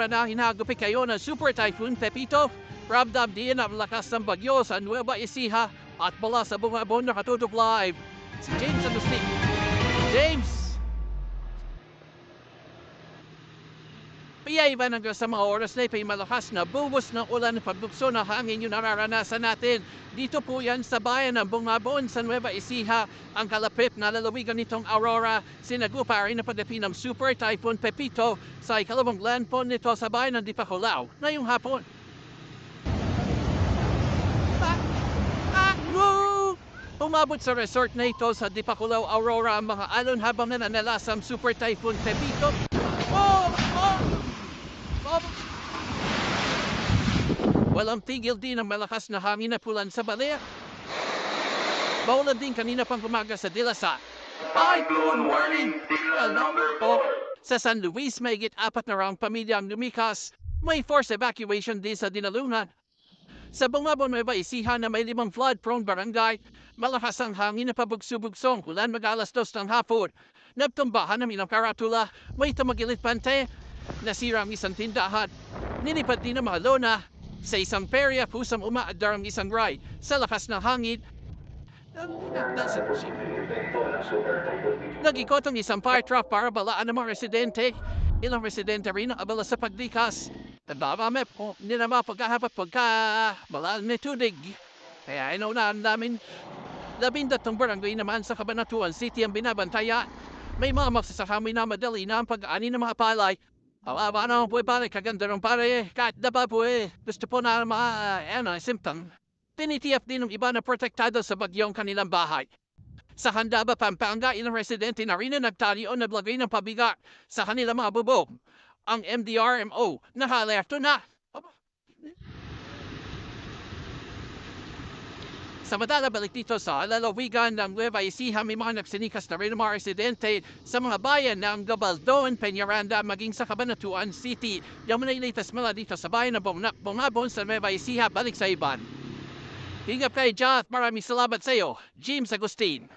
na hinagupi kayo ng Super Typhoon Pepito. Ramdam din ang lakas ng bagyo sa Nueva Ecija at mula sa Bungabon nakatutok live. Si James Agustin. James! Piyaiba ng sa mga oras na ipay malakas na buwos ng ulan pagbukso na hangin yung nararanasan natin. Dito po yan sa bayan ng Bungabon sa Nueva Ecija. Ang kalapit na lalawigan nitong Aurora, sinagupa rin na pagdating ng Super Typhoon Pepito sa ikalawang landfall nito sa bayan ng Dipakulaw ngayong hapon. Umabot sa resort na ito sa Dipakulaw, Aurora ang mga alon habang nananalasang Super Typhoon Pepito. Walang tigil din ang malakas na hangin na pulan sa Baler. Maulan din kanina pang umaga sa Dilasat. Typhoon warning! Number 4. Sa San Luis, mahigit 4 na raang pamilya ang lumikas. May forced evacuation din sa Dinalungan. Sa Bungabon, Nueva Ecija na may 5 flood-prone barangay, malakas ang hangin na pabugso-bugsong ulan mag-alas 2 ng hapon. Nagtumbahan ng ilang karatula, may tumagilit pante, nasira ang isang tindahan. Nilipad din ang mga lona. Sa isang perya, pusang umaadar ang isang ride. Sa lakas ng hangin, nag-ikot ang isang fire truck para balaan ng mga residente. Ilang residente rin ang abala sa pagdikas. Nababame po, hindi na mapagkahapat balaan ng tudig. Kaya inaunaan namin, 13 barangay naman sa Cabanatuan City ang binabantayan. May mga magsasakami na madali na ang pag-ani ng mga palay. Awa naman po pare, kaganda ng pare, kahit na ba po gusto po na mga symptom. Tinitiyak din ng iba na protektado sa bagyong kanilang bahay. Sa Handaba, Pampanga, ilang residente na rin na nagtali o naglagay ng pabigat sa kanilang mga bubong. Ang MDRMO nakalerto na. Samantala, balik dito sa lalawigan ng Nueva Ecija, may mga nagsinikas na rin ng mga residente sa mga bayan ng Gabaldon, Peñaranda, maging sa Cabanatuan City. Yung mga latest mula dito sa bayan ng Bungabon sa Nueva Ecija, balik sa iban. Hingap kay Jath, maraming salamat sa iyo, James Agustin.